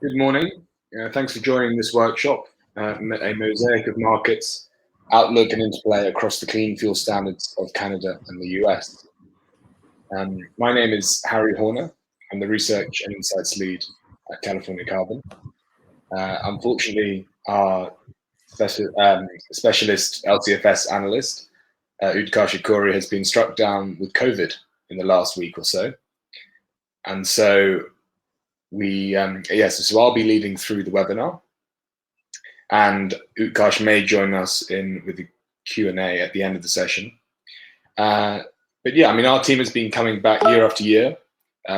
Good morning. Thanks for joining this workshop, a mosaic of markets, outlook and interplay across the clean fuel standards of Canada and the US. My name is Harry Horner. I'm the Research and Insights Lead at California Carbon. Unfortunately, our specialist LCFS analyst, Utkarsh Khoury, has been struck down with COVID in the last week or so. And so so I'll be leading through the webinar, and Utkarsh may join us with the Q&A at the end of the session. But yeah, our team has been coming back year after year,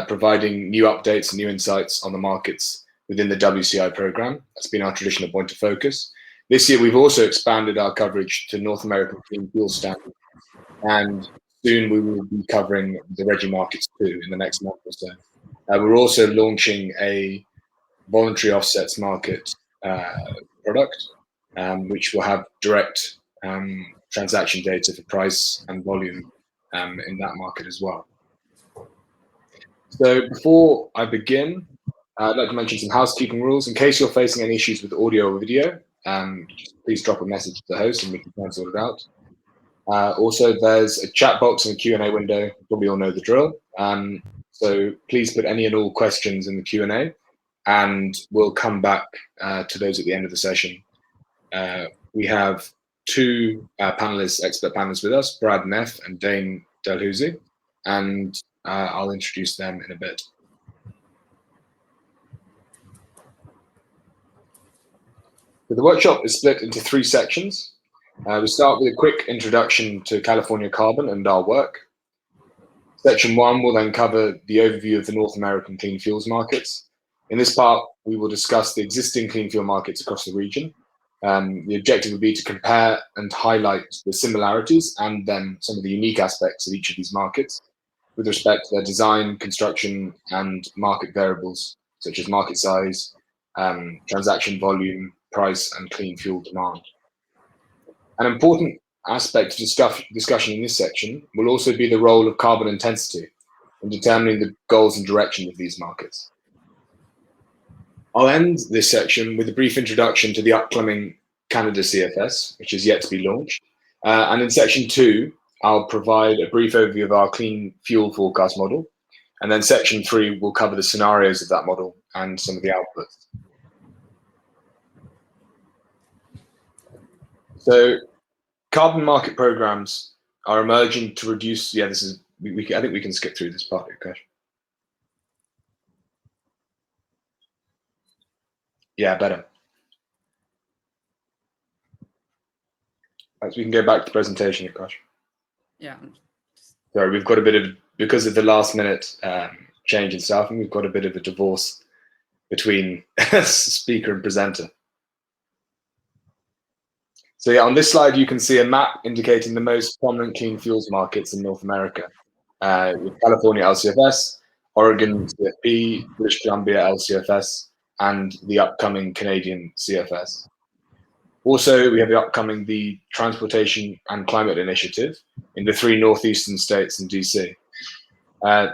providing new updates and new insights on the markets within the WCI program. That's been our traditional point of focus. This year, we've also expanded our coverage to North American clean fuel standards, and soon we will be covering the RGGI markets too in the next month or so. We're also launching a voluntary offsets market product, which will have direct transaction data for price and volume in that market as well. So before I begin, I'd like to mention some housekeeping rules. In case you're facing any issues with audio or video, please drop a message to the host and we can try and sort it out. Also, there's a chat box and a Q&A window. You probably all know the drill. So please put any and all questions in the Q&A, and we'll come back to those at the end of the session. We have two expert panelists with us, Brad Neff and Dane Delhousie, and I'll introduce them in a bit. So the workshop is split into three sections. We start with a quick introduction to California Carbon and our work. Section 1 will then cover the overview of the North American clean fuels markets. In this part, we will discuss the existing clean fuel markets across the region. The objective will be to compare and highlight the similarities and then some of the unique aspects of each of these markets with respect to their design, construction, and market variables, such as market size, transaction volume, price, and clean fuel demand. An important aspect of discussion in this section will also be the role of carbon intensity in determining the goals and direction of these markets. I'll end this section with a brief introduction to the upcoming Canada CFS, which is yet to be launched. And in section 2, I'll provide a brief overview of our clean fuel forecast model. And then section 3 will cover the scenarios of that model and some of the outputs. So carbon market programs are emerging to reduce. Yeah, this is. I think we can skip through this part. Okay. Yeah, better. Right, so we can go back to the presentation, Akash. Yeah. Sorry, we've got a bit of, because of the last minute change in staffing, we've got a bit of a divorce between speaker and presenter. So yeah, on this slide, you can see a map indicating the most prominent clean fuels markets in North America, with California LCFS, Oregon CFP, British Columbia LCFS, and the upcoming Canadian CFS. Also, we have the Transportation and Climate Initiative in the 3 northeastern states and DC.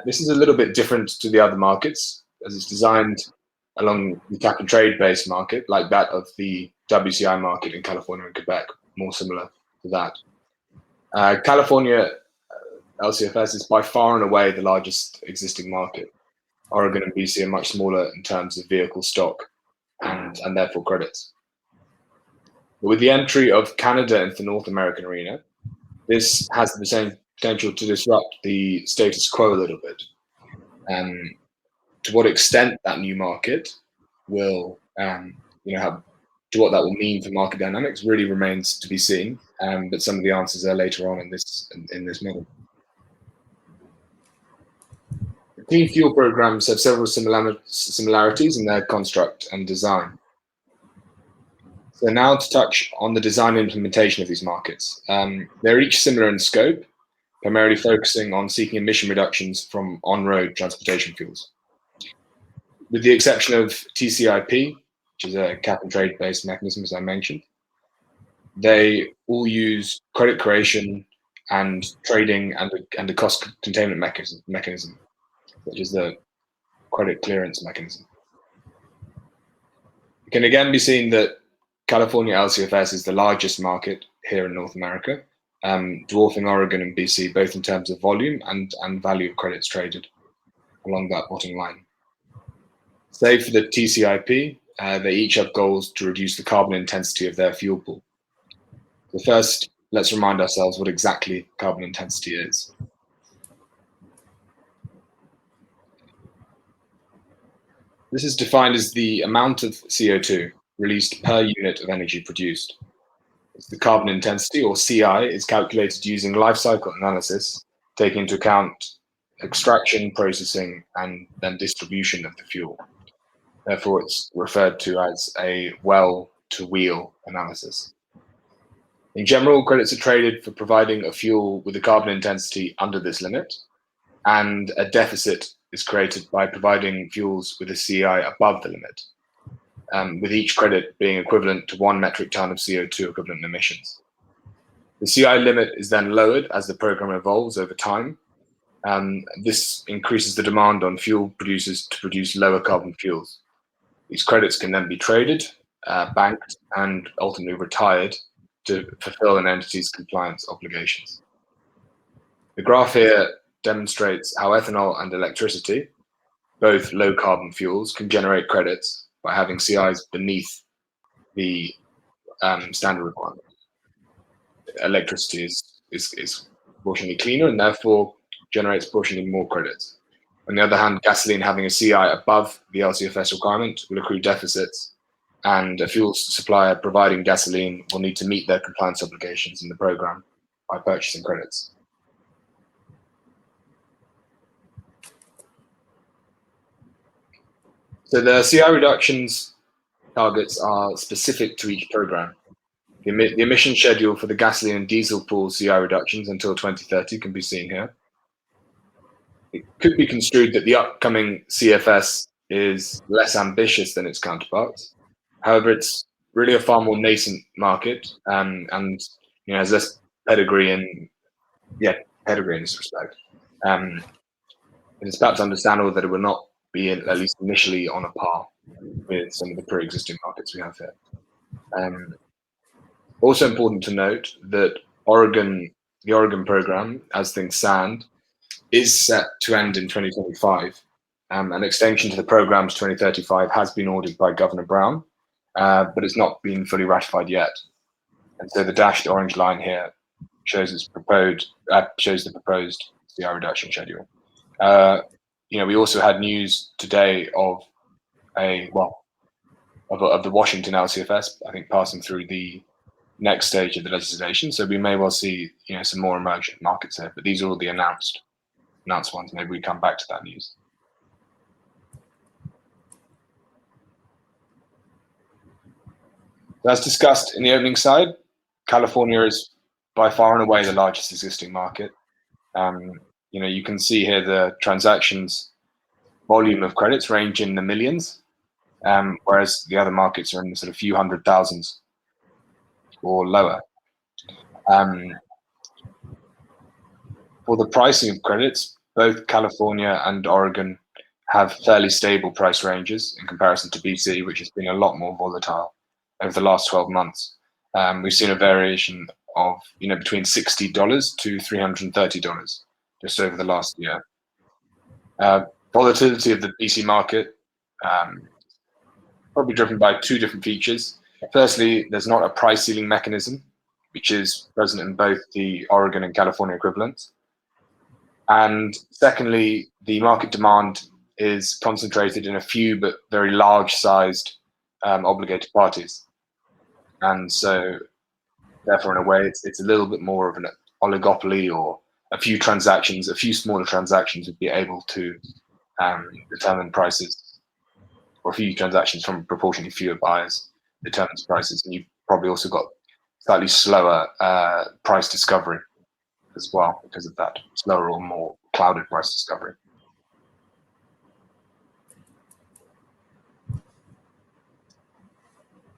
This is a little bit different to the other markets, as it's designed along the cap and trade based market, like that of the WCI market in California and Quebec, more similar to that. California LCFS is by far and away the largest existing market. Oregon and BC are much smaller in terms of vehicle stock and therefore credits. But with the entry of Canada into the North American arena, this has the same potential to disrupt the status quo a little bit. To what extent that new market will, to what that will mean for market dynamics really remains to be seen. But some of the answers are later on in this model. The clean fuel programs have several similarities in their construct and design. So now to touch on the design and implementation of these markets. They're each similar in scope, primarily focusing on seeking emission reductions from on-road transportation fuels. With the exception of TCI-P, which is a cap and trade based mechanism, as I mentioned, they all use credit creation and trading and the cost containment mechanism, which is the credit clearance mechanism. can again be seen that California LCFS is the largest market here in North America, dwarfing Oregon and BC, both in terms of volume and value of credits traded along that bottom line. Save for the TCI-P, they each have goals to reduce the carbon intensity of their fuel pool. So first, let's remind ourselves what exactly carbon intensity is. This is defined as the amount of CO2 released per unit of energy produced. The carbon intensity, or CI, is calculated using life cycle analysis, taking into account extraction, processing, and then distribution of the fuel. Therefore, it's referred to as a well-to-wheel analysis. In general, credits are traded for providing a fuel with a carbon intensity under this limit, and a deficit is created by providing fuels with a CI above the limit, with each credit being equivalent to 1 metric ton of CO2 equivalent emissions. The CI limit is then lowered as the program evolves over time. This increases the demand on fuel producers to produce lower carbon fuels. These credits can then be traded, banked, and ultimately retired to fulfill an entity's compliance obligations. The graph here demonstrates how ethanol and electricity, both low carbon fuels, can generate credits by having CIs beneath the standard requirement. Electricity is proportionally cleaner and therefore generates proportionally more credits. On the other hand, gasoline having a CI above the LCFS requirement will accrue deficits, and a fuel supplier providing gasoline will need to meet their compliance obligations in the program by purchasing credits. So the CI reductions targets are specific to each program. The emission schedule for the gasoline and diesel pool CI reductions until 2030 can be seen here. It could be construed that the upcoming CFS is less ambitious than its counterparts. However, it's really a far more nascent market, and has less pedigree in this respect. It is perhaps understandable that it will not be, at least initially, on a par with some of the pre-existing markets we have here. Also important to note that the Oregon program, as things stand, is set to end in 2025. An extension to the program to 2035 has been ordered by Governor Brown, but it's not been fully ratified yet. And so the dashed orange line here shows the proposed CI reduction schedule. We also had news today of the Washington LCFS, I think, passing through the next stage of the legislation. So we may well see, some more emergent markets here. But these are all the announced ones. Maybe we come back to that news. So as discussed in the opening slide, California is by far and away the largest existing market. You can see here the transactions volume of credits range in the millions, whereas the other markets are in the sort of few hundred thousands or lower. For the pricing of credits, both California and Oregon have fairly stable price ranges in comparison to BC, which has been a lot more volatile over the last 12 months. We've seen a variation of between $60 to $330 just over the last year. Volatility of the BC market probably driven by two different features. Firstly, there's not a price ceiling mechanism, which is present in both the Oregon and California equivalents. And secondly, the market demand is concentrated in a few but very large-sized obligated parties. And so, therefore, in a way, it's a little bit more of an oligopoly, or a few smaller transactions would be able to determine prices, or a few transactions from proportionally fewer buyers determines prices. And you've probably also got slightly slower price discovery as well because of that, slower or more clouded price discovery.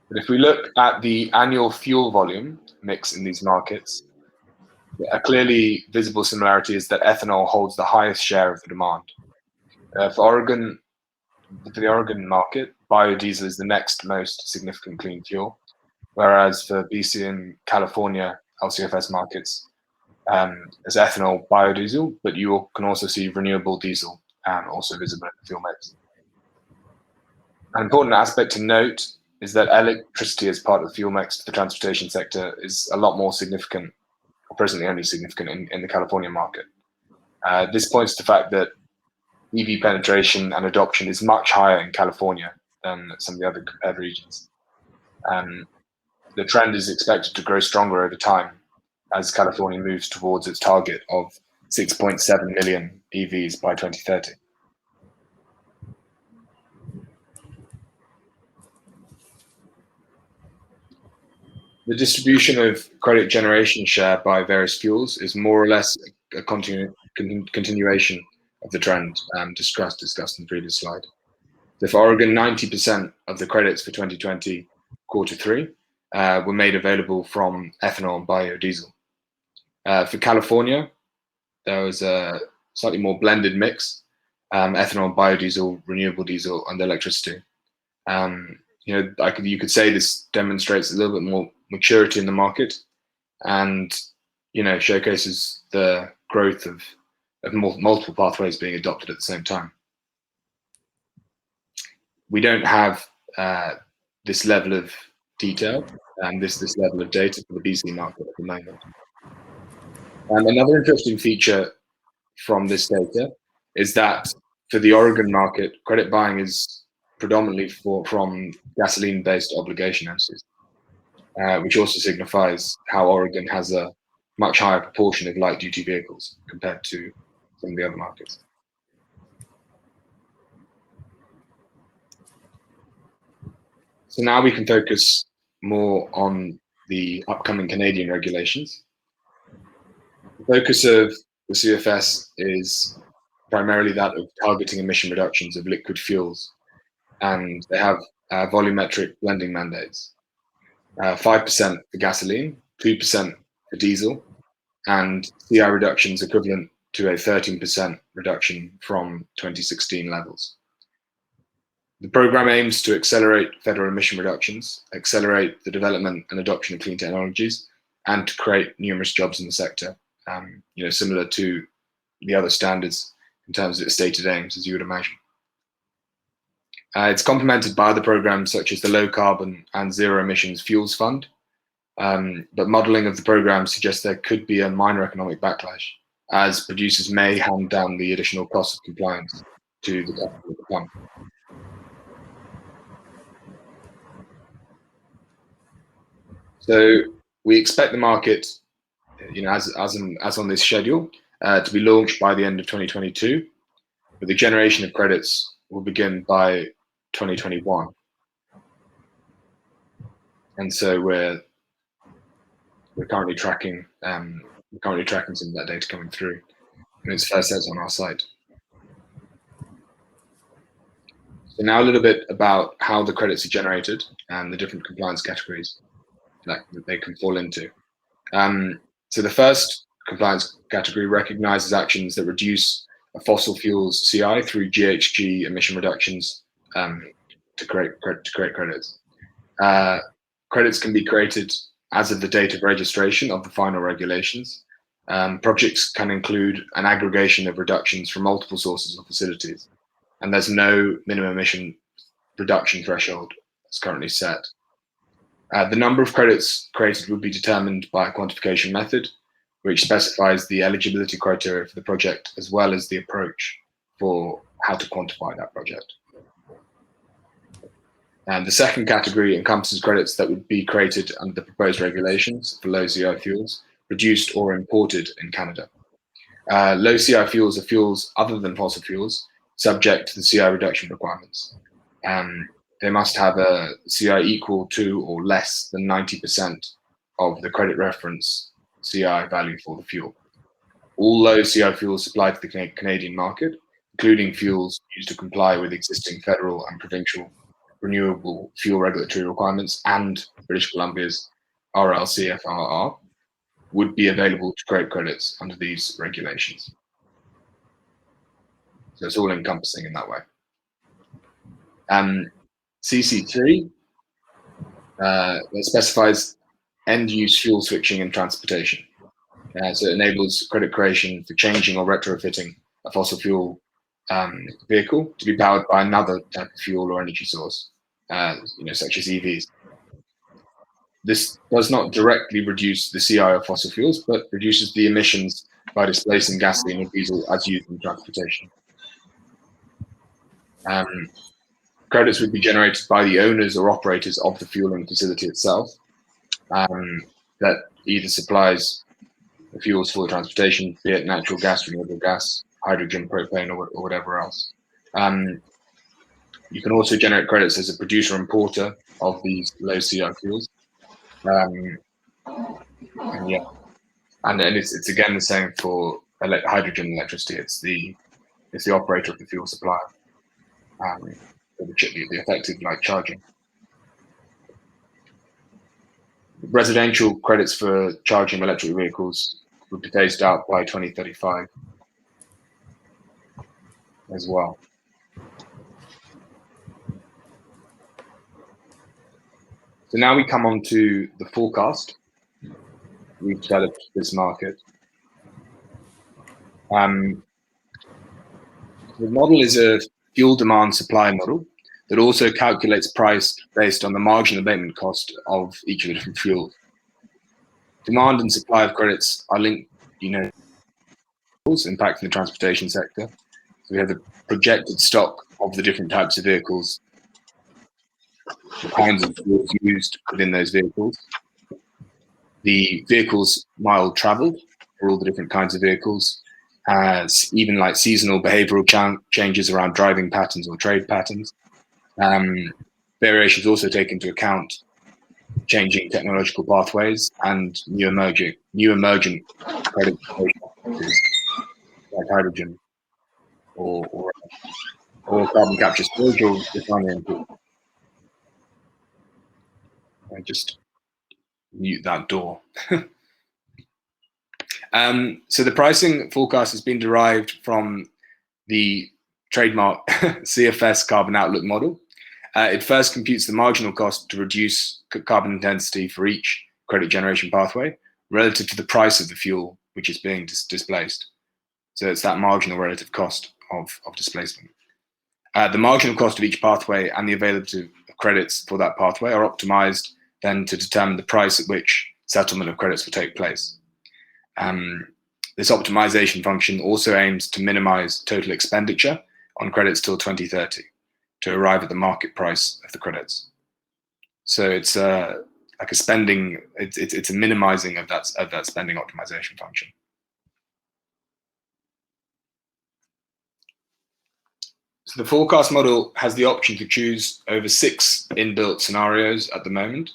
But if we look at the annual fuel volume mix in these markets, a clearly visible similarity is that ethanol holds the highest share of the demand. For Oregon, For the Oregon market, biodiesel is the next most significant clean fuel, whereas for BC and California LCFS markets, there's ethanol biodiesel, but you can also see renewable diesel also visible in the fuel mix. An important aspect to note is that electricity as part of the fuel mix to the transportation sector is a lot more significant, or presently only significant in the California market. This points to the fact that EV penetration and adoption is much higher in California than some of the other compared regions. The trend is expected to grow stronger over time as California moves towards its target of 6.7 million EVs by 2030. The distribution of credit generation share by various fuels is more or less a continuation of the trend discussed in the previous slide. So for Oregon, 90% of the credits for 2020 Q3 were made available from ethanol and biodiesel. For California, there was a slightly more blended mix, ethanol, biodiesel, renewable diesel, and electricity. You could say this demonstrates a little bit more maturity in the market, and showcases the growth of multiple pathways being adopted at the same time. We don't have this level of detail and this level of data for the BC market at the moment. Another interesting feature from this data is that for the Oregon market, credit buying is predominantly from gasoline-based obligation entities, which also signifies how Oregon has a much higher proportion of light-duty vehicles compared to some of the other markets. So now we can focus more on the upcoming Canadian regulations. The focus of the CFS is primarily that of targeting emission reductions of liquid fuels, and they have volumetric blending mandates. 5% for gasoline, 2% for diesel, and CI reductions equivalent to a 13% reduction from 2016 levels. The program aims to accelerate federal emission reductions, accelerate the development and adoption of clean technologies, and to create numerous jobs in the sector, similar to the other standards in terms of its stated aims, as you would imagine. It's complemented by other programs such as the Low Carbon and Zero Emissions Fuels Fund, but modeling of the program suggests there could be a minor economic backlash, as producers may hand down the additional cost of compliance to the customer of the pump. So we expect the market, as on this schedule, to be launched by the end of 2022, but the generation of credits will begin by 2021. And so we're currently tracking some of that data coming through, and its first sets on our site. So now a little bit about how the credits are generated and the different compliance categories that they can fall into. So the first compliance category recognizes actions that reduce a fossil fuels CI through GHG emission reductions to create credits. Credits can be created as of the date of registration of the final regulations. Projects can include an aggregation of reductions from multiple sources or facilities, and there's no minimum emission reduction threshold that's currently set. The number of credits created would be determined by a quantification method, which specifies the eligibility criteria for the project, as well as the approach for how to quantify that project. And the second category encompasses credits that would be created under the proposed regulations for low CI fuels, produced or imported in Canada. Low CI fuels are fuels other than fossil fuels, subject to the CI reduction requirements. They must have a CI equal to or less than 90% of the credit reference CI value for the fuel. All low CI fuels supplied to the Canadian market, including fuels used to comply with existing federal and provincial renewable fuel regulatory requirements and British Columbia's RLCFRR, would be available to create credits under these regulations. So it's all encompassing in that way. CC3 that specifies end-use fuel switching in transportation. So it enables credit creation for changing or retrofitting a fossil fuel vehicle to be powered by another type of fuel or energy source, such as EVs. This does not directly reduce the CI of fossil fuels, but reduces the emissions by displacing gasoline or diesel as used in transportation. Credits would be generated by the owners or operators of the fueling facility itself, that either supplies the fuels for the transportation, be it natural gas, renewable gas, hydrogen, propane, or whatever else. You can also generate credits as a producer importer of these low CI fuels. And it's again the same for hydrogen and electricity. It's the operator of the fuel supply, the effective charging. Residential credits for charging electric vehicles would be phased out by 2035 as well. So now we come on to the forecast. We've developed this market. The model is a fuel demand supply model that also calculates price based on the marginal abatement cost of each of the different fuels. Demand and supply of credits are linked, impacting the transportation sector. So we have the projected stock of the different types of vehicles, the kinds of fuels used within those vehicles, the vehicles mile traveled for all the different kinds of vehicles, even like seasonal behavioral changes around driving patterns or trade patterns. Variations also take into account changing technological pathways and new emergent credit like hydrogen or carbon capture storage or refinery. I just mute that door. So the pricing forecast has been derived from the trademark CFS carbon outlook model. It first computes the marginal cost to reduce carbon intensity for each credit generation pathway relative to the price of the fuel which is being displaced. So it's that marginal relative cost of displacement. The marginal cost of each pathway and the availability of credits for that pathway are optimized then to determine the price at which settlement of credits will take place. This optimization function also aims to minimize total expenditure on credits till 2030 to arrive at the market price of the credits. So it's like a spending, it's a minimizing of that spending optimization function. So the forecast model has the option to choose over 6 inbuilt scenarios at the moment,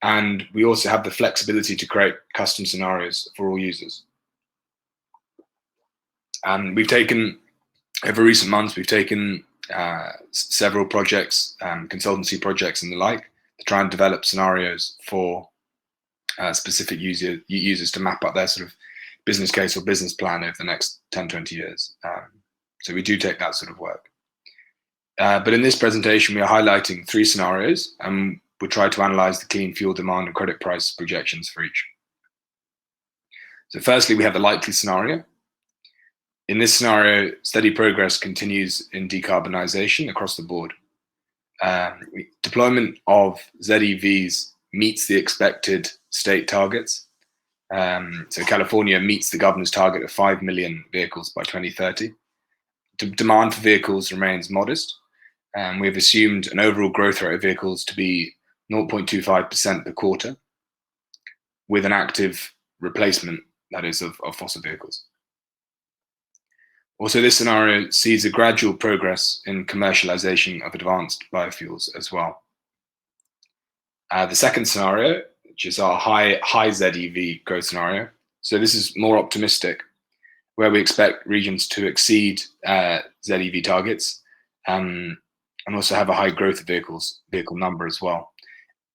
and we also have the flexibility to create custom scenarios for all users. And we've taken, over recent months, we've taken several projects, consultancy projects and the like, to try and develop scenarios for specific users to map up their sort of business case or business plan over the next 10, 20 years. So we do take that sort of work. But in this presentation, we are highlighting 3 scenarios, and we'll try to analyze the clean fuel demand and credit price projections for each. So firstly, we have the likely scenario. In this scenario, steady progress continues in decarbonization across the board. Deployment of ZEVs meets the expected state targets. So California meets the governor's target of 5 million vehicles by 2030. Demand for vehicles remains modest, and we've assumed an overall growth rate of vehicles to be 0.25% per quarter, with an active replacement, that is, of fossil vehicles. Also, this scenario sees a gradual progress in commercialization of advanced biofuels as well. The second scenario, which is our high ZEV growth scenario, so this is more optimistic, where we expect regions to exceed ZEV targets and also have a high growth of vehicle number as well.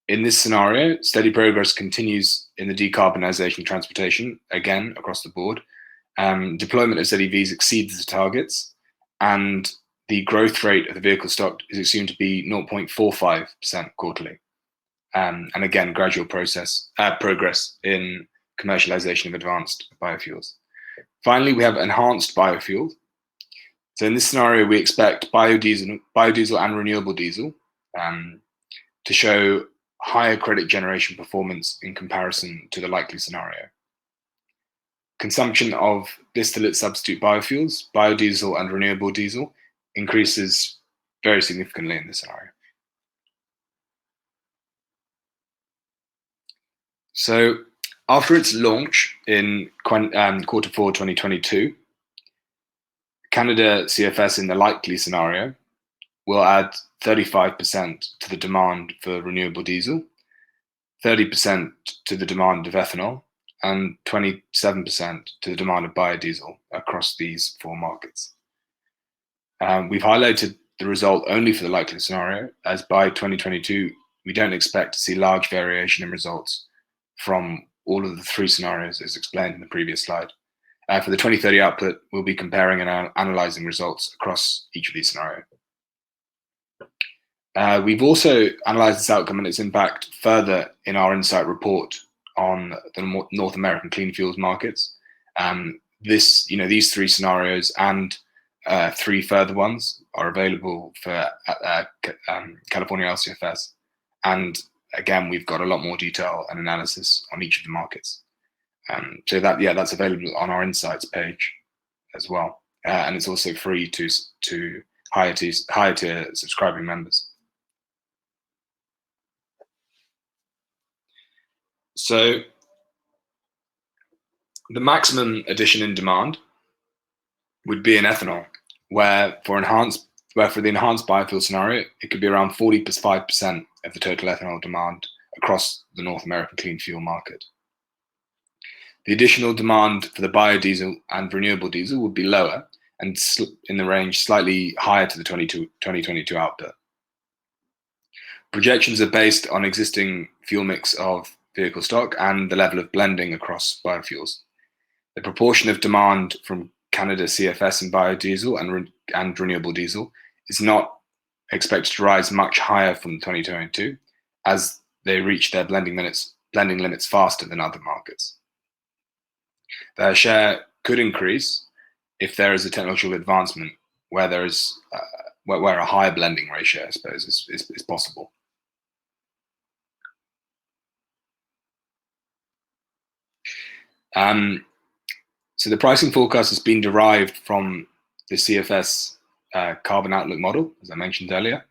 In this scenario, steady progress continues in the decarbonization of transportation, again, across the board. Deployment of ZEVs exceeds the targets, and the growth rate of the vehicle stock is assumed to be 0.45% quarterly. And again, gradual progress in commercialization of advanced biofuels. Finally, we have enhanced biofuel. So in this scenario, we expect biodiesel and renewable diesel to show higher credit generation performance in comparison to the likely scenario. Consumption of distillate substitute biofuels, biodiesel and renewable diesel increases very significantly in this scenario. So after its launch in quarter 4 2022, Canada CFS in the likely scenario will add 35% to the demand for renewable diesel, 30% to the demand of ethanol, and 27% to the demand of biodiesel across these 4 markets. We've highlighted the result only for the likely scenario, as by 2022, we don't expect to see large variation in results from all of the 3 scenarios as explained in the previous slide. For the 2030 output, we'll be comparing and analyzing results across each of these scenarios. We've also analyzed this outcome and its impact further in our insight report on the North American clean fuels markets. These 3 scenarios and 3 further ones are available for California LCFS. And again, we've got a lot more detail and analysis on each of the markets. So that's available on our insights page as well. And it's also free to higher tier subscribing members. So the maximum addition in demand would be in ethanol, where for the enhanced biofuel scenario, it could be around 45% of the total ethanol demand across the North American clean fuel market. The additional demand for the biodiesel and renewable diesel would be lower and in the range slightly higher to the 2022 output. Projections are based on existing fuel mix of vehicle stock and the level of blending across biofuels. The proportion of demand from Canada CFS and biodiesel and renewable diesel is not expected to rise much higher from 2022 as they reach their blending limits faster than other markets. Their share could increase if there is a technological advancement where there is where a higher blending ratio, I suppose, is possible. So the pricing forecast has been derived from the CFS carbon outlook model, as I mentioned earlier.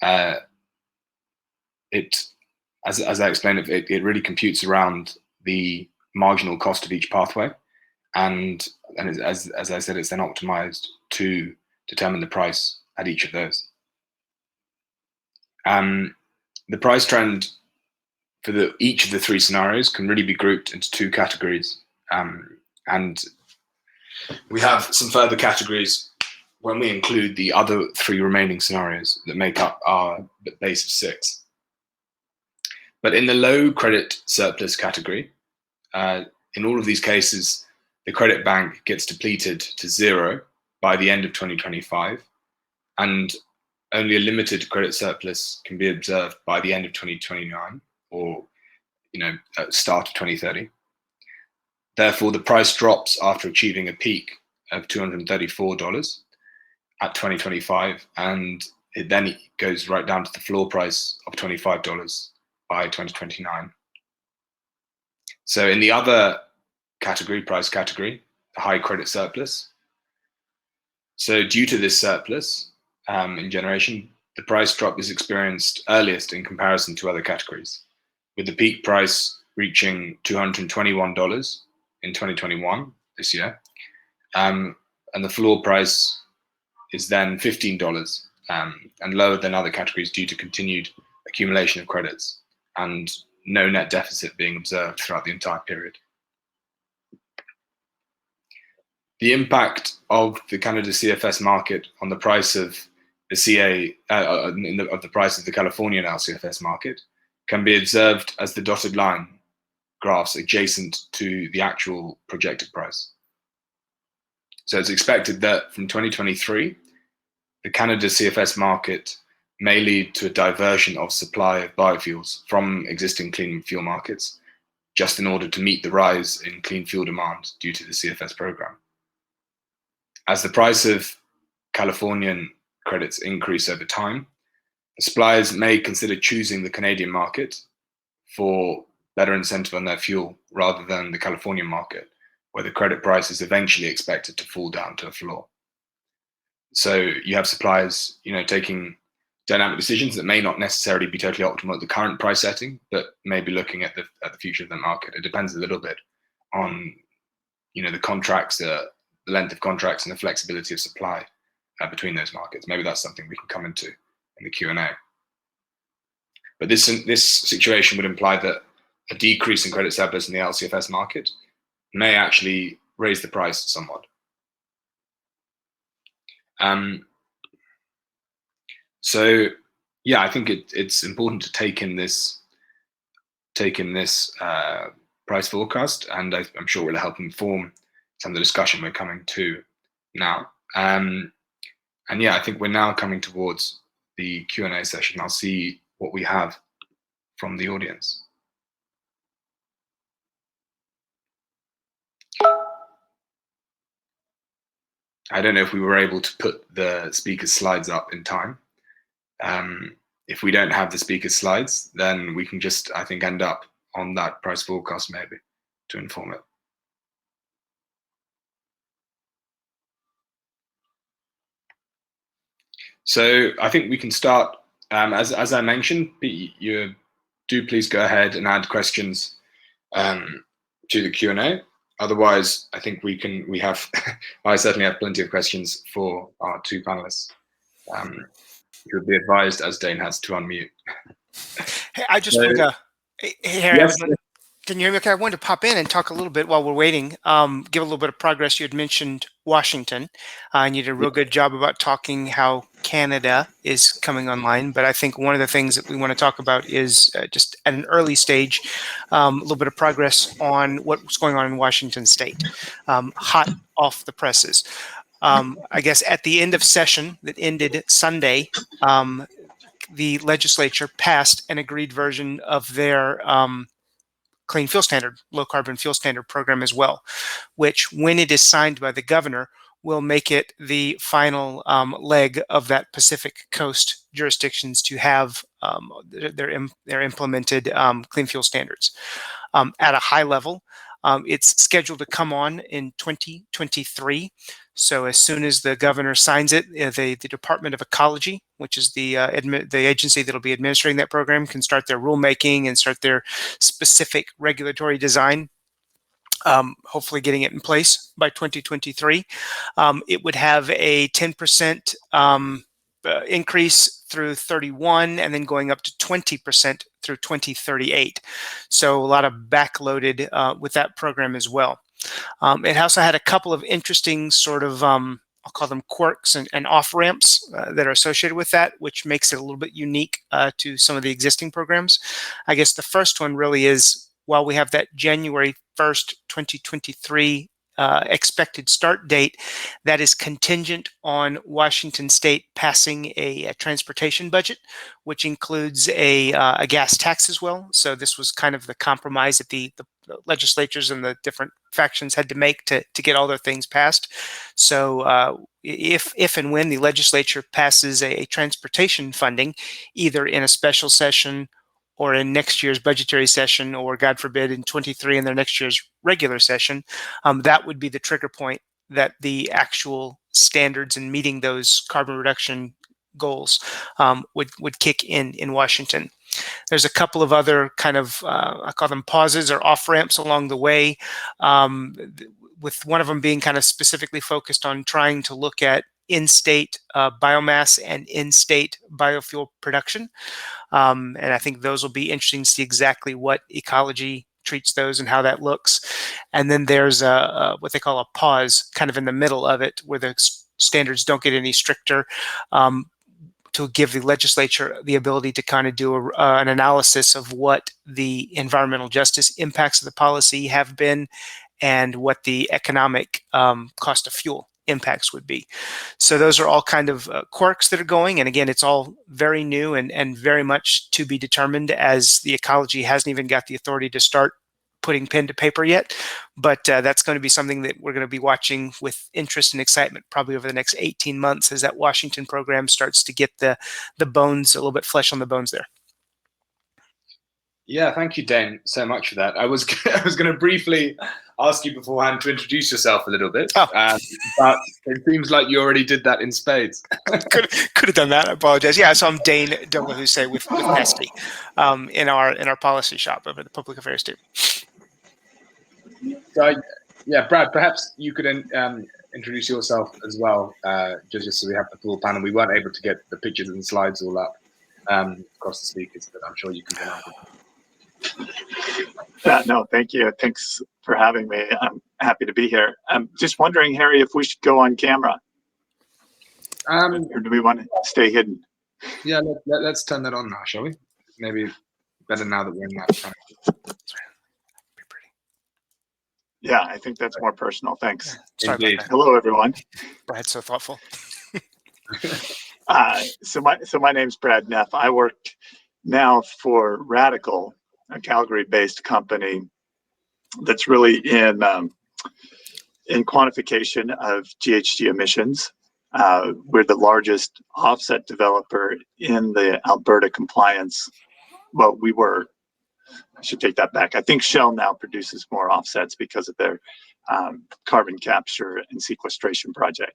As I explained, it really computes around the marginal cost of each pathway, and as I said, it's then optimized to determine the price at each of those. The price trend for each of the 3 scenarios can really be grouped into 2 categories. And we have some further categories when we include the other 3 remaining scenarios that make up our base of 6. But in the low credit surplus category, in all of these cases, the credit bank gets depleted to 0 by the end of 2025, and only a limited credit surplus can be observed by the end of 2029 or at the start of 2030. Therefore, the price drops after achieving a peak of $234 at 2025, and then it goes right down to the floor price of $25 by 2029. So in the other price category, the high credit surplus. So due to this surplus in generation, the price drop is experienced earliest in comparison to other categories, with the peak price reaching $221 in 2021, this year, and the floor price is then $15 and lower than other categories due to continued accumulation of credits and no net deficit being observed throughout the entire period. The impact of the Canada CFS market on the price of the the price of the Californian LCFS market can be observed as the dotted line graphs adjacent to the actual projected price. So it's expected that from 2023, the Canada CFS market may lead to a diversion of supply of biofuels from existing clean fuel markets, just in order to meet the rise in clean fuel demand due to the CFS program. As the price of Californian credits increase over time, suppliers may consider choosing the Canadian market for better incentive on their fuel rather than the Californian market, where the credit price is eventually expected to fall down to a floor. So you have suppliers, taking dynamic decisions that may not necessarily be totally optimal at the current price setting, but maybe looking at the future of the market. It depends a little bit on, the contracts, the length of contracts, and the flexibility of supply between those markets. Maybe that's something we can come into in the Q&A. But this situation would imply that a decrease in credit surplus in the LCFS market may actually raise the price somewhat. So yeah, I think it's important to take in this price forecast, and I'm sure it will help inform some of the discussion we're coming to now. And yeah, I think we're now coming towards the Q&A session. I'll see what we have from the audience. I don't know if we were able to put the speaker's slides up in time. If we don't have the speaker's slides, then we can just, I think, end up on that price forecast maybe to inform it. So I think we can start. As I mentioned, you do please go ahead and add questions to the Q&A. Otherwise, I think I certainly have plenty of questions for our two panelists. You would be advised, as Dane has, to unmute. Hey, I just wanted to. Hey, Harry, yes. Can you hear me okay? I wanted to pop in and talk a little bit while we're waiting, give a little bit of progress. You had mentioned Washington, and you did a real good job about talking how Canada is coming online. But I think one of the things that we want to talk about is just at an early stage, a little bit of progress on what's going on in Washington State, hot off the presses. I guess at the end of session that ended Sunday, the legislature passed an agreed version of their clean fuel standard, low carbon fuel standard program as well, which when it is signed by the governor will make it the final leg of that Pacific Coast jurisdictions to have their implemented clean fuel standards. At a high level, it's scheduled to come on in 2023. So as soon as the governor signs it, the Department of Ecology, which is the agency that will be administering that program, can start their rulemaking and start their specific regulatory design, hopefully getting it in place by 2023. It would have a 10% increase through 31 and then going up to 20% through 2038. So a lot of backloaded with that program as well. It also had a couple of interesting sort of, I'll call them quirks and off-ramps that are associated with that, which makes it a little bit unique to some of the existing programs. I guess the first one really is, while we have that January 1st, 2023 expected start date, that is contingent on Washington State passing a transportation budget, which includes a gas tax as well. So this was kind of the compromise that the legislatures and the different factions had to make to get all their things passed. So if and when the legislature passes a transportation funding, either in a special session or in next year's budgetary session, or God forbid in 23 in their next year's regular session, that would be the trigger point that the actual standards and meeting those carbon reduction goals would kick in Washington. There's a couple of other kind of, I call them pauses or off-ramps along the way, with one of them being kind of specifically focused on trying to look at in-state biomass and in-state biofuel production. And I think those will be interesting to see exactly what ecology treats those and how that looks. And then there's what they call a pause kind of in the middle of it, where the standards don't get any stricter, to give the legislature the ability to kind of do an analysis of what the environmental justice impacts of the policy have been and what the economic cost of fuel impacts would be. So those are all kind of quirks that are going. And again, it's all very new and very much to be determined, as the ecology hasn't even got the authority to start putting pen to paper yet. But that's going to be something that we're going to be watching with interest and excitement probably over the next 18 months as that Washington program starts to get the bones, a little bit flesh on the bones there. Yeah, thank you, Dane, so much for that. I was going to briefly ask you beforehand to introduce yourself a little bit, but it seems like you already did that in spades. could have done that. I apologize. Yeah, so I'm Dane Delahousse with Nestle in our policy shop over the public affairs team. So, yeah, Brad, perhaps you could introduce yourself as well, just so we have the full panel. We weren't able to get the pictures and slides all up across the speakers, but I'm sure you can get on. No, thank you. Thanks for having me. I'm happy to be here. I'm just wondering, Harry, if we should go on camera, or do we want to stay hidden? Yeah, let's turn that on now, shall we? Maybe better now that we're in that time. Yeah, I think that's more personal. Thanks. Sorry about that. Hello, everyone. Brad's so thoughtful. So my name's Brad Neff. I work now for Radical, a Calgary-based company that's really in quantification of GHG emissions. We're the largest offset developer in the Alberta compliance. Well, we were. I should take that back. I think Shell now produces more offsets because of their carbon capture and sequestration project.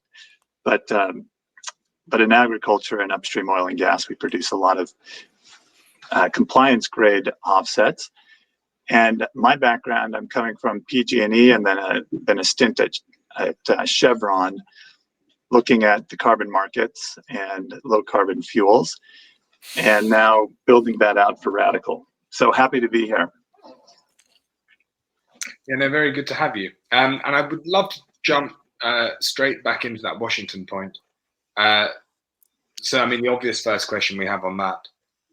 But in agriculture and upstream oil and gas, we produce a lot of compliance grade offsets. And my background, I'm coming from PG&E and then a stint at Chevron, looking at the carbon markets and low carbon fuels, and now building that out for Radical. So happy to be here. Yeah, no, very good to have you. And I would love to jump straight back into that Washington point. So, I mean, the obvious first question we have on that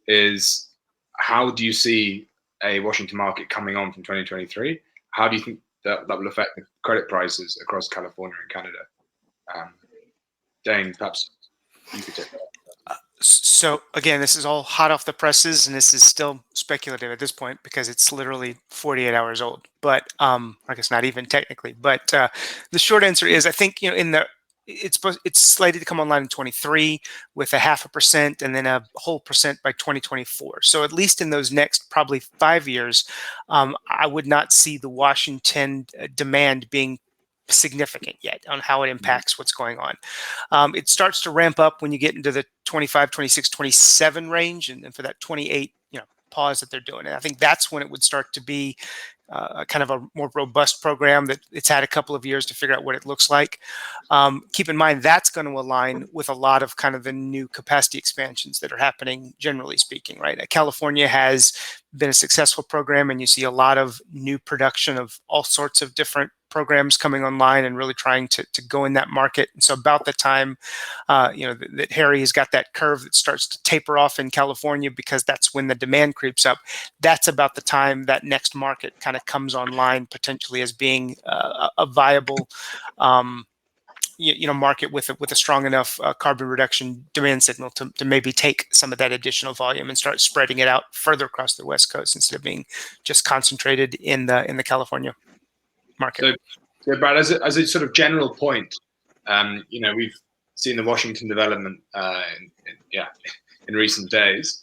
is, how do you see a Washington market coming on from 2023? How do you think that will affect the credit prices across California and Canada? Dane, perhaps you could take that. So again, this is all hot off the presses, and this is still speculative at this point because it's literally 48 hours old. But I guess not even technically. But the short answer is, I think it's slated to come online in 23 with 0.5% and then a whole percent by 2024. So at least in those next probably 5 years, I would not see the Washington demand being significant yet on how it impacts what's going on. It starts to ramp up when you get into the 25, 26, 27 range, and for that 28, pause that they're doing. And I think that's when it would start to be kind of a more robust program that it's had a couple of years to figure out what it looks like. Keep in mind, that's going to align with a lot of kind of the new capacity expansions that are happening, generally speaking, right? California has been a successful program, and you see a lot of new production of all sorts of different programs coming online and really trying to go in that market. And so about the time, that Harry has got that curve that starts to taper off in California, because that's when the demand creeps up. That's about the time that next market kind of comes online, potentially as being a viable market with a strong enough carbon reduction demand signal to maybe take some of that additional volume and start spreading it out further across the West Coast instead of being just concentrated in the California market. So Brad, as a sort of general point, we've seen the Washington development in recent days.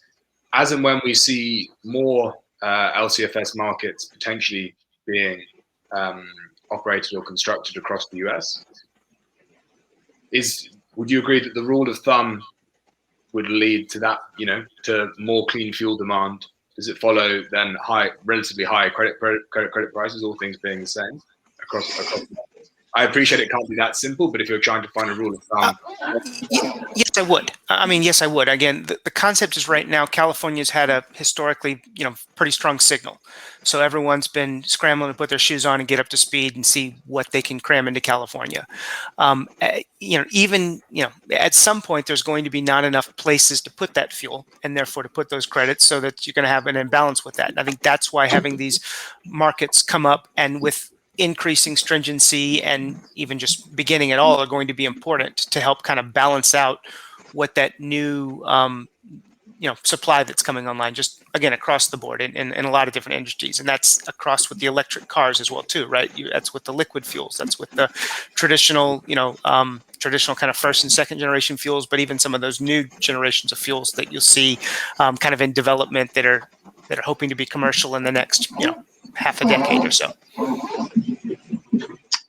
As and when we see more LCFS markets potentially being operated or constructed across the US, would you agree that the rule of thumb would lead to that, to more clean fuel demand? Does it follow then relatively high credit prices, all things being the same across? I appreciate it can't be that simple, but if you're trying to find a rule of thumb. Yes, I would. Yes, I would. Again, the concept is right now, California's had a historically, pretty strong signal. So everyone's been scrambling to put their shoes on and get up to speed and see what they can cram into California. At some point, there's going to be not enough places to put that fuel and therefore to put those credits, so that you're going to have an imbalance with that. And I think that's why having these markets come up, and with increasing stringency and even just beginning at all are going to be important to help kind of balance out what that new supply that's coming online, just again across the board in a lot of different industries. And that's across with the electric cars as well too, right? That's with the liquid fuels, that's with the traditional traditional kind of first and second generation fuels, but even some of those new generations of fuels that you'll see kind of in development that are hoping to be commercial in the next half a decade or so.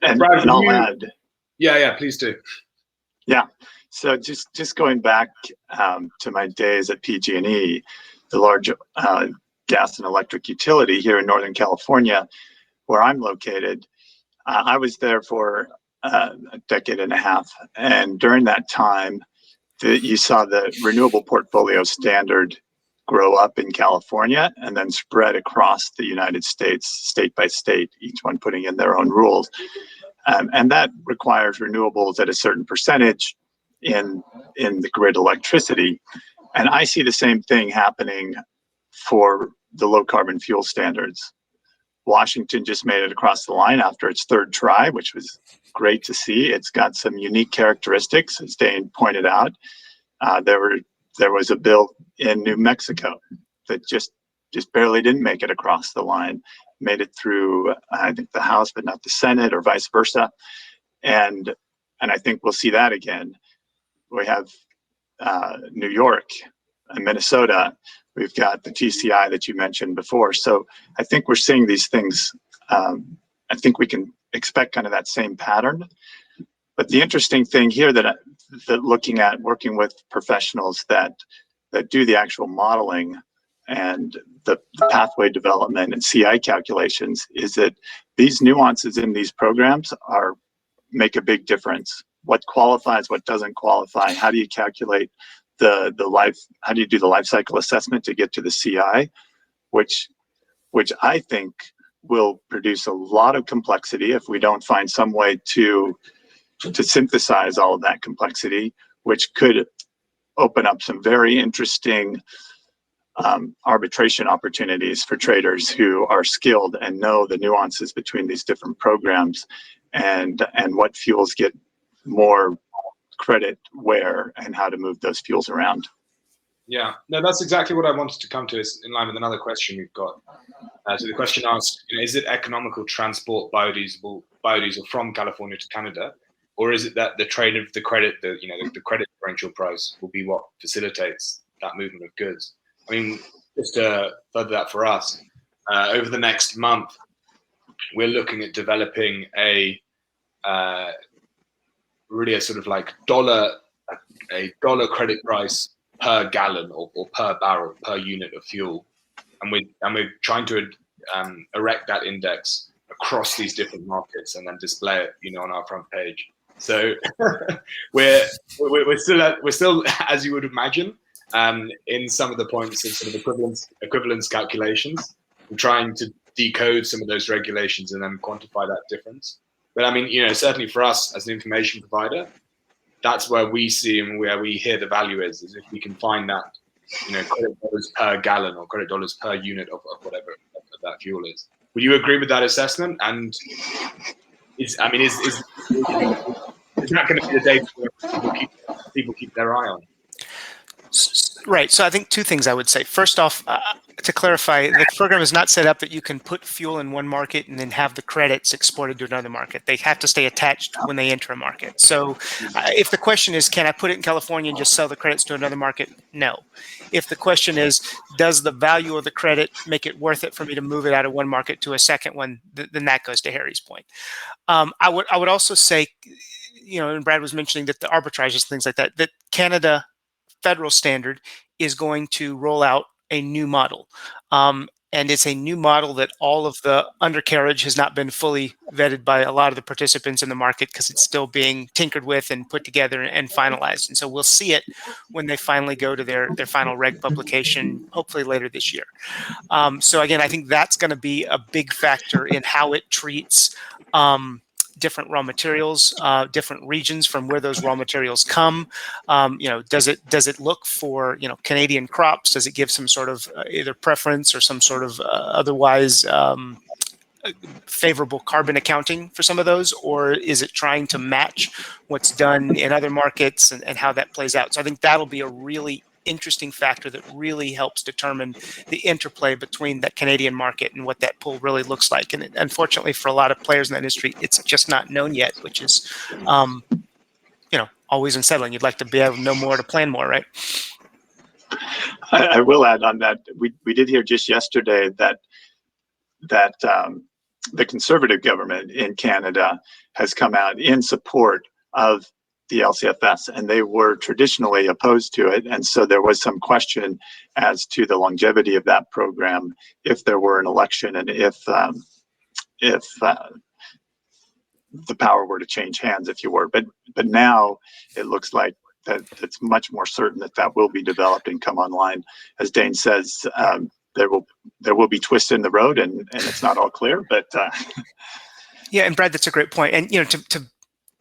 And Brad, I'll add. Yeah, please do. Yeah. So just going back to my days at PG&E, the large gas and electric utility here in Northern California, where I'm located, I was there for a decade and a half. And during that time, you saw the renewable portfolio standard grow up in California and then spread across the United States, state by state, each one putting in their own rules. And that requires renewables at a certain percentage in the grid electricity. And I see the same thing happening for the low carbon fuel standards. Washington just made it across the line after its third try, which was great to see. It's got some unique characteristics, as Dane pointed out. There was a bill in New Mexico that just barely didn't make it across the line, made it through, I think, the House, but not the Senate, or vice versa. And I think we'll see that again. We have New York and Minnesota. We've got the TCI that you mentioned before. So I think we're seeing these things. I think we can expect kind of that same pattern. But the interesting thing here that looking at working with professionals that do the actual modeling and the pathway development and CI calculations is that these nuances in these programs make a big difference. What qualifies, what doesn't qualify, how do you calculate how do you do the life cycle assessment to get to the CI, which I think will produce a lot of complexity if we don't find some way to synthesize all of that complexity, which could open up some very interesting arbitration opportunities for traders who are skilled and know the nuances between these different programs and what fuels get more credit where and how to move those fuels around. Yeah, no, that's exactly what I wanted to come to, is in line with another question we've got. So the question asks, is it economical to transport biodiesel from California to Canada, or is it that the trade of the credit, the credit differential price will be what facilitates that movement of goods? I mean, just to further that for us, over the next month, we're looking at developing really a sort of like dollar credit price per gallon or per barrel, per unit of fuel, and we're trying to erect that index across these different markets and then display it, on our front page. So we're still, as you would imagine, in some of the points of sort of equivalence calculations, and trying to decode some of those regulations and then quantify that difference. But I mean, certainly for us as an information provider, that's where we see and where we hear the value is if we can find that, credit dollars per gallon or credit dollars per unit of whatever that fuel is. Would you agree with that assessment? And is that going to be the data where people keep their eye on? Right. So I think two things I would say. First off, to clarify, the program is not set up that you can put fuel in one market and then have the credits exported to another market. They have to stay attached when they enter a market. So if the question is, can I put it in California and just sell the credits to another market? No. If the question is, does the value of the credit make it worth it for me to move it out of one market to a second one, then that goes to Harry's point. I would also say, and Brad was mentioning that the arbitrages, things like that Canada federal standard is going to roll out a new model. And it's a new model that all of the undercarriage has not been fully vetted by a lot of the participants in the market because it's still being tinkered with and put together and finalized. And so we'll see it when they finally go to their final reg publication, hopefully later this year. So again, I think that's going to be a big factor in how it treats different raw materials, different regions from where those raw materials come. Does it look for Canadian crops? Does it give some sort of either preference or some sort of otherwise favorable carbon accounting for some of those, or is it trying to match what's done in other markets and how that plays out? So I think that'll be a really interesting factor that really helps determine the interplay between that Canadian market and what that pull really looks like. And unfortunately, for a lot of players in that industry, it's just not known yet, which is, always unsettling. You'd like to be able to know more to plan more, right? I will add on that we did hear just yesterday that the Conservative government in Canada has come out in support of the LCFS, and they were traditionally opposed to it. And so there was some question as to the longevity of that program if there were an election and if the power were to change hands, if you were. But now it looks like that it's much more certain that will be developed and come online. As Dane says, there will be twists in the road, and it's not all clear. But yeah, and Brad, that's a great point. And to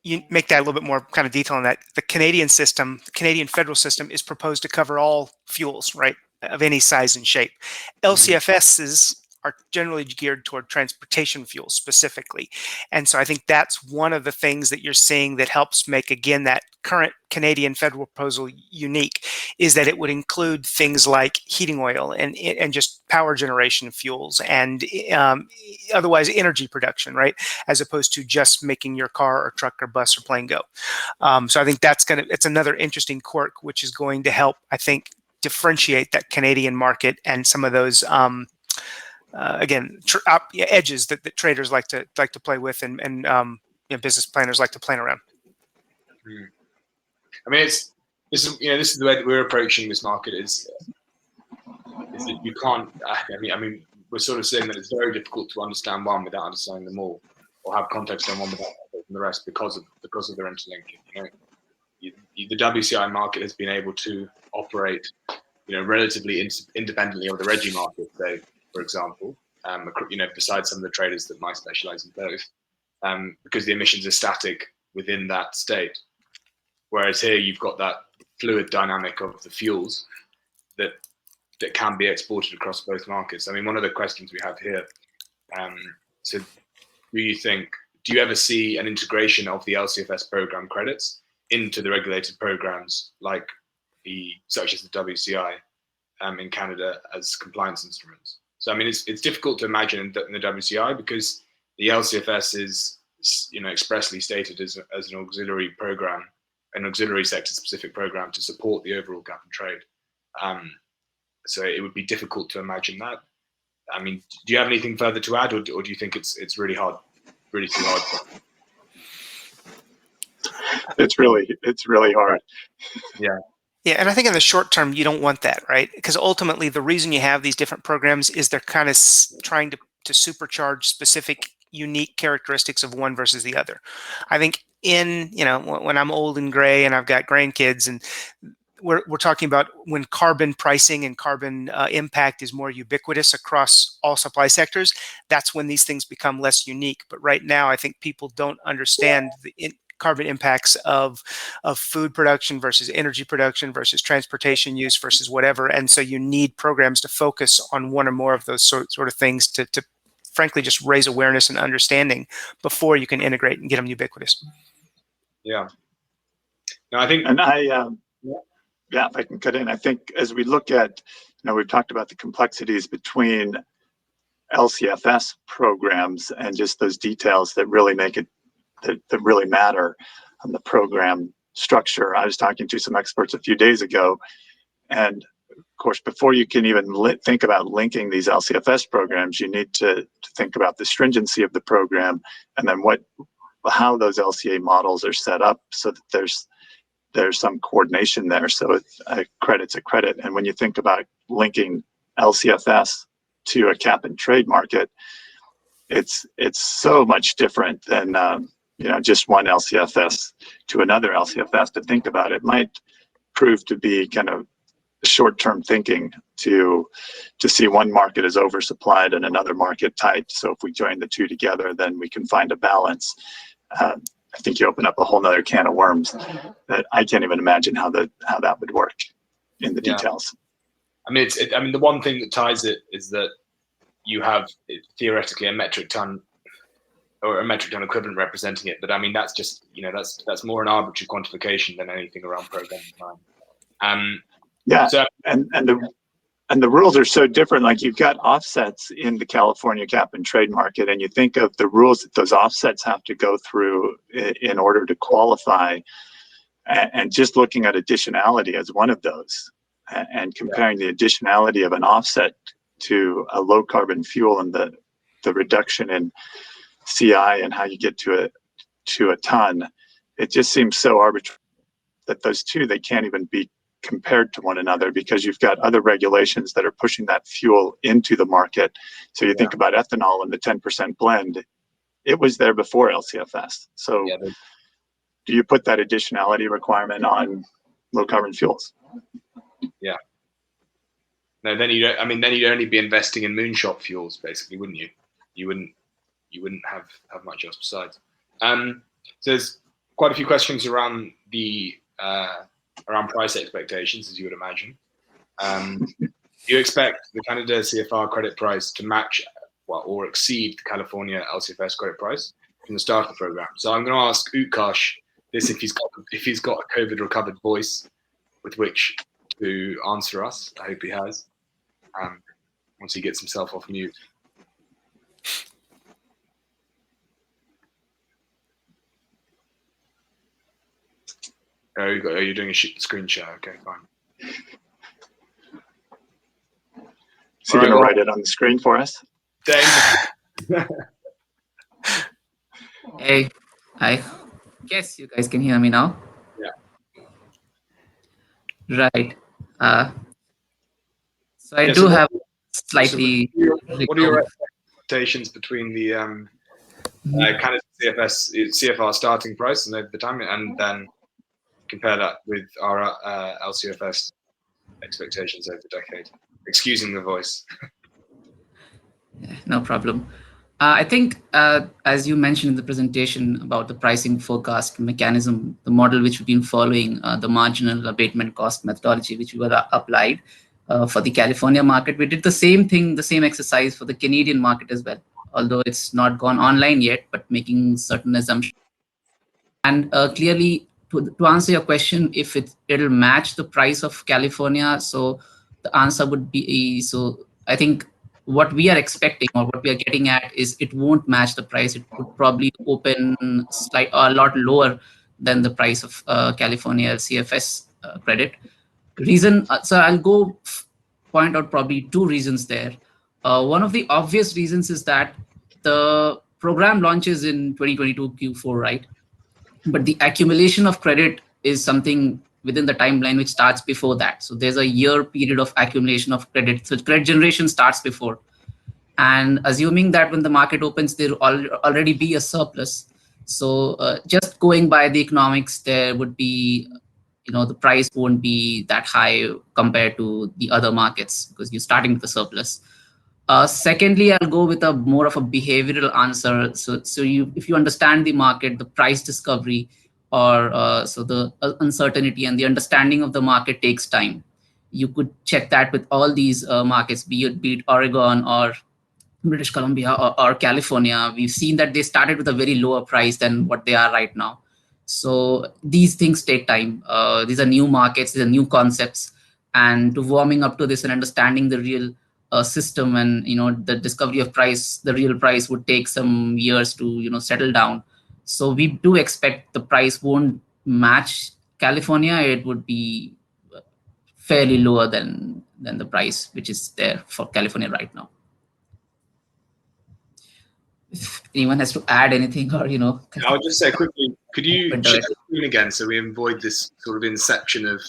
you make that a little bit more kind of detail on that, the Canadian system, the Canadian federal system, is proposed to cover all fuels, right, of any size and shape. LCFSs are generally geared toward transportation fuels specifically. And so I think that's one of the things that you're seeing that helps make, again, that current Canadian federal proposal unique, is that it would include things like heating oil and just power generation fuels and otherwise energy production, right? As opposed to just making your car or truck or bus or plane go. So I think it's another interesting quirk, which is going to help, I think, differentiate that Canadian market and some of those edges that traders like to play with and business planners like to plan around. I mean, this is the way that we're approaching this market is that you can't. I mean, we're sort of saying that it's very difficult to understand one without understanding them all, or have context on one without understanding the rest because of their interlinking. The WCI market has been able to operate, relatively independently of the Regi market, say, for example. Besides some of the traders that might specialize in both, because the emissions are static within that state. Whereas here you've got that fluid dynamic of the fuels that can be exported across both markets. I mean, one of the questions we have here, so do you ever see an integration of the LCFS program credits into the regulated programs such as the WCI in Canada as compliance instruments? So, I mean, it's difficult to imagine in the WCI because the LCFS is, expressly stated as an auxiliary program, an auxiliary sector-specific program to support the overall cap and trade. So it would be difficult to imagine that. I mean, do you have anything further to add, or do you think it's really hard, really too hard? It's really hard. Yeah. Yeah, and I think in the short term, you don't want that, right? Because ultimately, the reason you have these different programs is they're kind of trying to supercharge specific, unique characteristics of one versus the other. I think when I'm old and gray and I've got grandkids, and we're talking about when carbon pricing and carbon impact is more ubiquitous across all supply sectors, that's when these things become less unique. But right now, I think people don't understand the carbon impacts of food production versus energy production versus transportation use versus whatever. And so you need programs to focus on one or more of those sort of things to frankly just raise awareness and understanding before you can integrate and get them ubiquitous. Yeah. No, I think, and if I can cut in, I think as we look at, we've talked about the complexities between LCFS programs and just those details that really make it that really matter on the program structure. I was talking to some experts a few days ago, and of course, before you can even think about linking these LCFS programs, you need to think about the stringency of the program, and then how those LCA models are set up so that there's some coordination there. So a credit's a credit, and when you think about linking LCFS to a cap and trade market, it's so much different than just one LCFS to another LCFS. To think about it might prove to be kind of short-term thinking to see one market is oversupplied and another market tight. So if we join the two together, then we can find a balance. I think you open up a whole nother can of worms that I can't even imagine how that would work in the details. I mean, the one thing that ties it is that you have theoretically a metric ton or a metric ton equivalent representing it. But I mean, that's just, that's more an arbitrary quantification than anything around programming time. Yeah, so, and the rules are so different. Like, you've got offsets in the California cap and trade market, and you think of the rules that those offsets have to go through in order to qualify, and just looking at additionality as one of those, and comparing the additionality of an offset to a low carbon fuel and the reduction in CI and how you get to a ton, it just seems so arbitrary that those two, they can't even be compared to one another, because you've got other regulations that are pushing that fuel into the market. So you think about ethanol and the 10% blend, it was there before LCFS. So do you put that additionality requirement on low carbon fuels? Yeah. No, then you don't. I mean, then you'd only be investing in moonshot fuels, basically, wouldn't you? You wouldn't have much else besides. So there's quite a few questions around the around price expectations, as you would imagine. Do you expect the Canada CFR credit price to match or exceed the California LCFS credit price from the start of the program? So I'm going to ask Utkarsh this, if he's got a COVID recovered voice with which to answer us. I hope he has. Once he gets himself off mute. Oh, you're doing a screen share. Okay, fine. Is he going to write it on the screen for us? Hey, I guess you guys can hear me now. Yeah. Right. So I do have slightly. What are your expectations between the Canada CFR starting price and over the time, and then compare that with our LCFS expectations over the decade? Excusing the voice. Yeah, no problem. I think, as you mentioned in the presentation about the pricing forecast mechanism, the model which we've been following, the marginal abatement cost methodology, which we were applied for the California market, we did the same thing, the same exercise for the Canadian market as well, although it's not gone online yet, but making certain assumptions. And clearly, to answer your question, if it'll match the price of California, so the answer would be, so I think what we are expecting or what we are getting at is it won't match the price. It would probably open a lot lower than the price of California LCFS credit. Reason, so I'll point out probably two reasons there. One of the obvious reasons is that the program launches in 2022 Q4, right? But the accumulation of credit is something within the timeline which starts before that. So there's a year period of accumulation of credit. So credit generation starts before. And assuming that when the market opens, there will already be a surplus. So just going by the economics, there would be, the price won't be that high compared to the other markets because you're starting with a surplus. Secondly, I'll go with more of a behavioral answer. So if you understand the market, the price discovery, or so the uncertainty and the understanding of the market takes time. You could check that with all these markets, be it Oregon or British Columbia or California. We've seen that they started with a very lower price than what they are right now. So these things take time. These are new markets, these are new concepts, and to warming up to this and understanding the real system and the discovery of price, the real price would take some years to settle down. So we do expect the price won't match California. It would be fairly lower than the price which is there for California right now. If anyone has to add anything, or I'll just say quickly, could you share the screen again so we avoid this sort of inception of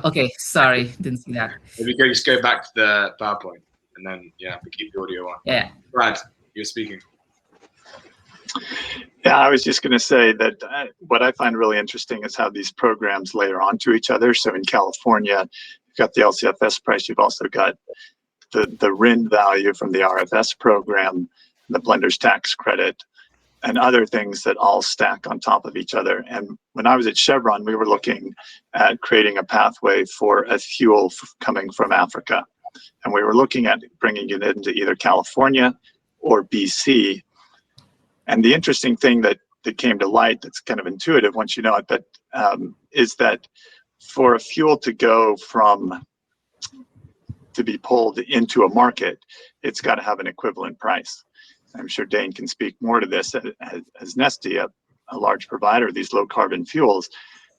okay, sorry, didn't see that. Maybe just go back to the PowerPoint and then we keep the audio on. Yeah. Brad, you're speaking. Yeah, I was just going to say that what I find really interesting is how these programs layer onto each other. So in California, you've got the LCFS price, you've also got the RIN value from the RFS program, the blender's tax credit, and other things that all stack on top of each other. And when I was at Chevron, we were looking at creating a pathway for a fuel coming from Africa. And we were looking at bringing it into either California or BC. And the interesting thing that came to light, that's kind of intuitive once you know it, but is that for a fuel to go to be pulled into a market, it's got to have an equivalent price. I'm sure Dane can speak more to this as Neste, a large provider of these low carbon fuels,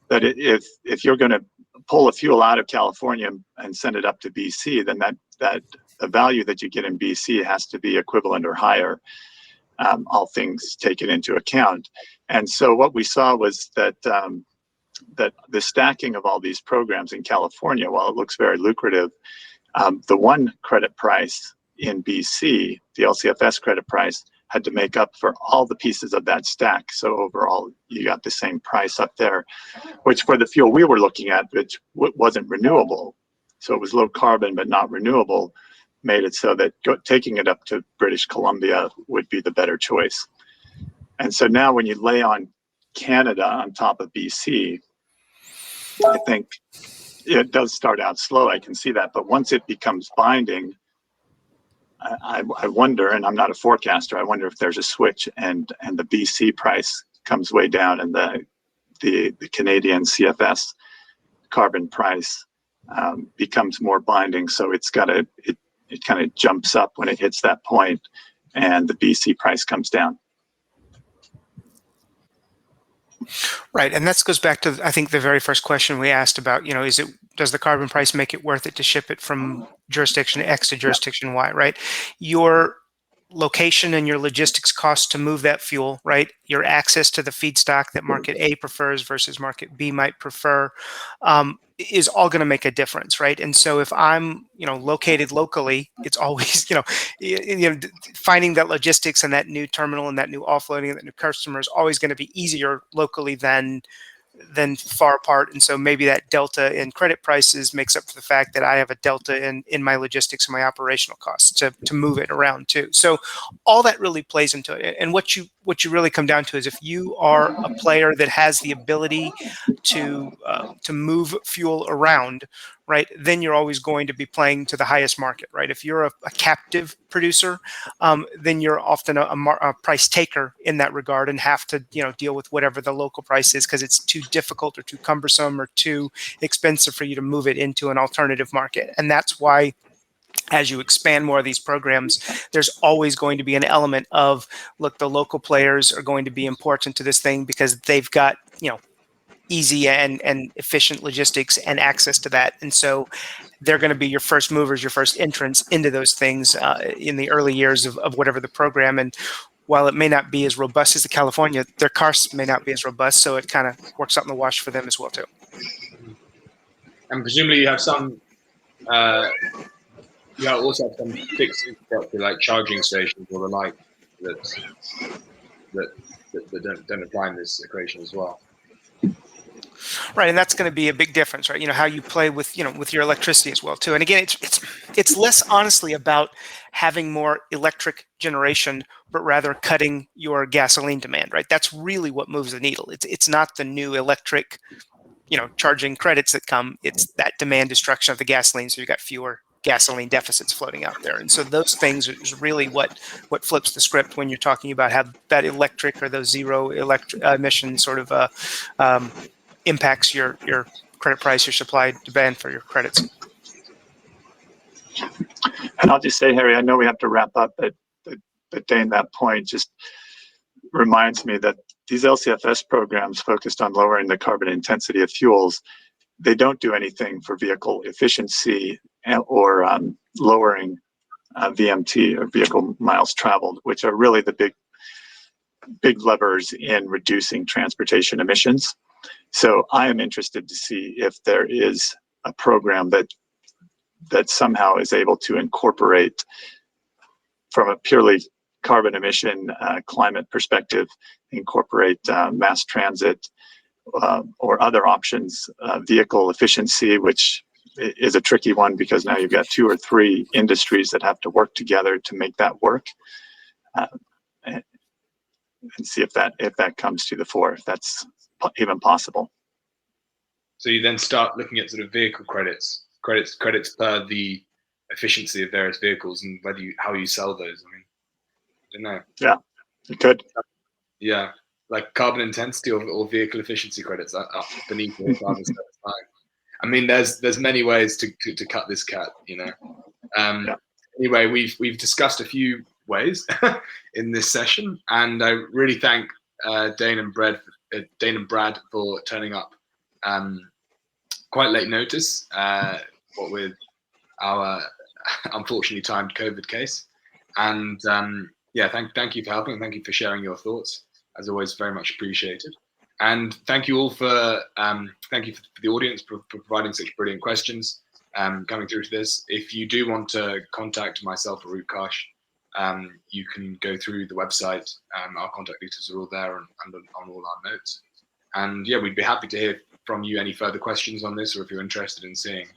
that if you're going to pull a fuel out of California and send it up to BC, then that the value that you get in BC has to be equivalent or higher, all things taken into account. And so what we saw was that that the stacking of all these programs in California, while it looks very lucrative, the one credit price in BC, the LCFS credit price, had to make up for all the pieces of that stack. So overall, you got the same price up there, which for the fuel we were looking at, which wasn't renewable, so it was low carbon but not renewable, made it so that taking it up to British Columbia would be the better choice. And so now when you lay on Canada on top of BC, I think it does start out slow, I can see that, but once it becomes binding, I wonder, and I'm not a forecaster, I wonder if there's a switch and the BC price comes way down and the Canadian CFS carbon price becomes more binding. So it kind of jumps up when it hits that point and the BC price comes down. Right, and that goes back to, I think, the very first question we asked about, does the carbon price make it worth it to ship it from jurisdiction X to jurisdiction Y, right? Your location and your logistics costs to move that fuel, right? Your access to the feedstock that market A prefers versus market B might prefer, is all going to make a difference, right? And so if I'm, located locally, it's always, finding that logistics and that new terminal and that new offloading and that new customer is always going to be easier locally than far apart. And so maybe that delta in credit prices makes up for the fact that I have a delta in my logistics and my operational costs to move it around too. So all that really plays into it. And what you really come down to is if you are a player that has the ability to move fuel around, right, then you're always going to be playing to the highest market, right? If you're a captive producer, then you're often a price taker in that regard and have to, deal with whatever the local price is because it's too difficult or too cumbersome or too expensive for you to move it into an alternative market. And that's why, as you expand more of these programs, there's always going to be an element of, look, the local players are going to be important to this thing because they've got, easy and efficient logistics and access to that. And so they're going to be your first movers, your first entrants into those things in the early years of whatever the program. And while it may not be as robust as the California, their costs may not be as robust. So it kind of works out in the wash for them as well, too. And presumably you have some, you also have some fixed infrastructure like charging stations or the like that don't apply in this equation as well. Right, and that's going to be a big difference, right? How you play with, with your electricity as well, too. And again, it's less honestly about having more electric generation, but rather cutting your gasoline demand, right? That's really what moves the needle. It's not the new electric, charging credits that come. It's that demand destruction of the gasoline, so you've got fewer gasoline deficits floating out there. And so those things is really what flips the script when you're talking about how that electric or those zero emission sort of impacts your credit price, your supply demand for your credits. And I'll just say, Harry, I know we have to wrap up, but Dane, that point just reminds me that these LCFS programs focused on lowering the carbon intensity of fuels, they don't do anything for vehicle efficiency or lowering VMT or vehicle miles traveled, which are really the big levers in reducing transportation emissions. So I am interested to see if there is a program that somehow is able to incorporate, from a purely carbon emission climate perspective, incorporate mass transit or other options, vehicle efficiency, which is a tricky one because now you've got 2 or 3 industries that have to work together to make that work, and see if that comes to the fore, if that's even possible. So you then start looking at sort of vehicle credits per the efficiency of various vehicles and how you sell those. I mean, I don't know. Yeah, it could. Yeah, like carbon intensity or vehicle efficiency credits beneath the carbon certified. I mean, there's many ways to cut this cat, you know. Yeah. Anyway, we've discussed a few ways in this session, and I really thank Dane and Brad for turning up quite late notice, what with our unfortunately timed COVID case. And yeah, thank you for helping, and thank you for sharing your thoughts. As always, very much appreciated. And thank you all for the audience for providing such brilliant questions coming through to this. If you do want to contact myself or Utkarsh, you can go through the website. Our contact details are all there and on all our notes. And yeah, we'd be happy to hear from you any further questions on this, or if you're interested in seeing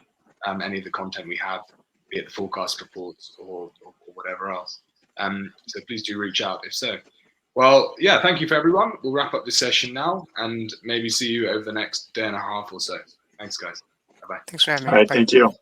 any of the content we have, be it the forecast reports or whatever else. So please do reach out if so. Well, yeah, thank you for everyone. We'll wrap up this session now and maybe see you over the next day and a half or so. Thanks, guys. Bye-bye. Thanks for having me. All right, Bye. thank you.